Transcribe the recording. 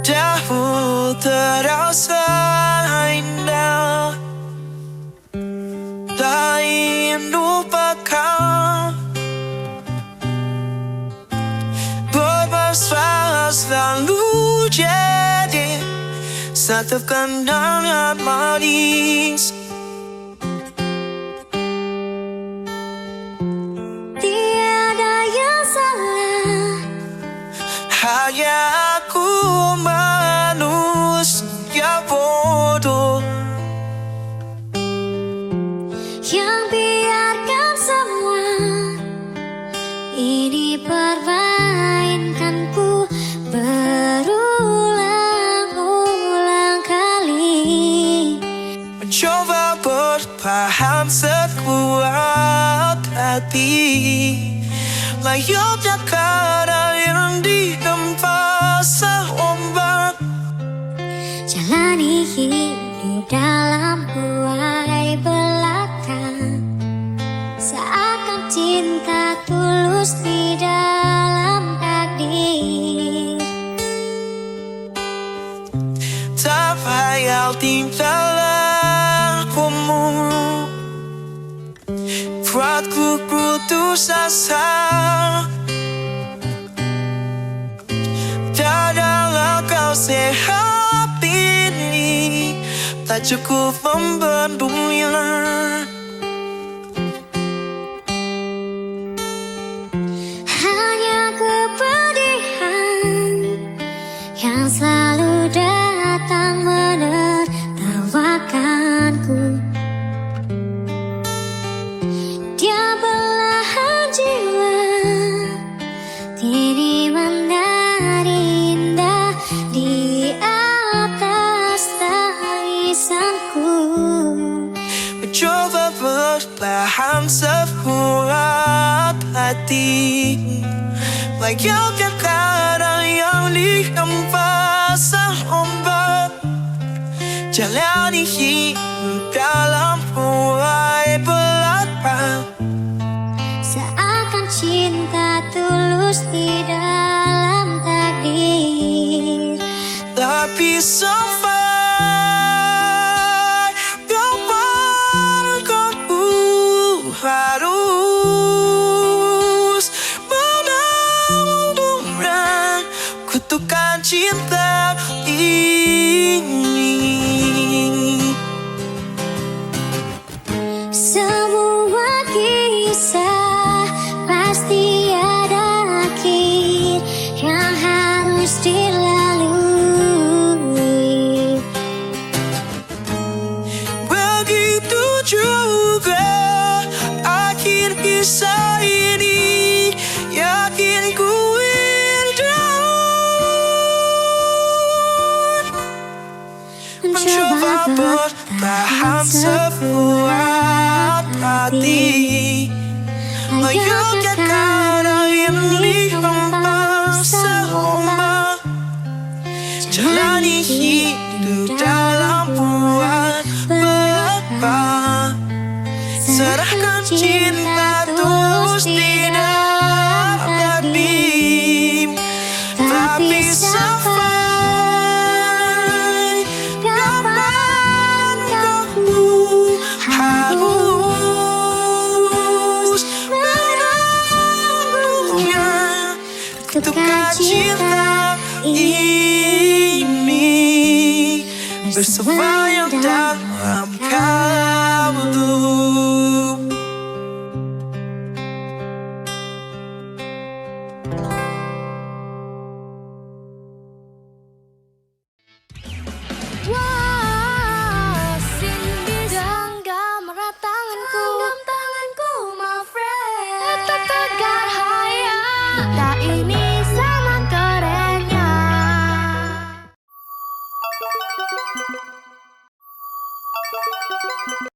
Dahulu terasa indah, tak ingin lupakan. Bermesra selalu jadi satu kenangan manis. Tiada yang salah, hanya aku manusia bodoh yang biarkan semua ini permainkanku berulang-ulang kali. mencoba bertahan sekuat hati, layaknya kadal yang dihempas ombak. Jalani hidup dalam huai belaka, seakan cinta tulus di dalam takdir. Tak payah tinggallah kamu, buatku putus asa. Tidaklah kau sehat ini, tak cukup membendungnya. Hanya kepedihan yang selalu datang menertawakanku. Dia belahan jiwa, kini menari indah di atas tangisanku. Mencoba bertahan sekuat hati, layaknya kadal yang dihempas ombak. Jalani hidup dalam huai belaka, Seakan cinta tulus di dalam takdir. tapi sampai kapan kau harus menanggung kutukan cinta ini. Semua kisah pasti ada akhir yang harus dilalui. Begitu juga akhir kisah ini, yakin ku indah. Mencoba bertahan sekuat hati, layaknya kadal yang dihempas ombak. Jalani hidup dalam buah belaka, serahkan cinta tulus di dalam hati. Tapi sampai kapan kau harus menanggungnya kutukan cinta ini, bersemayam dalam kalbu.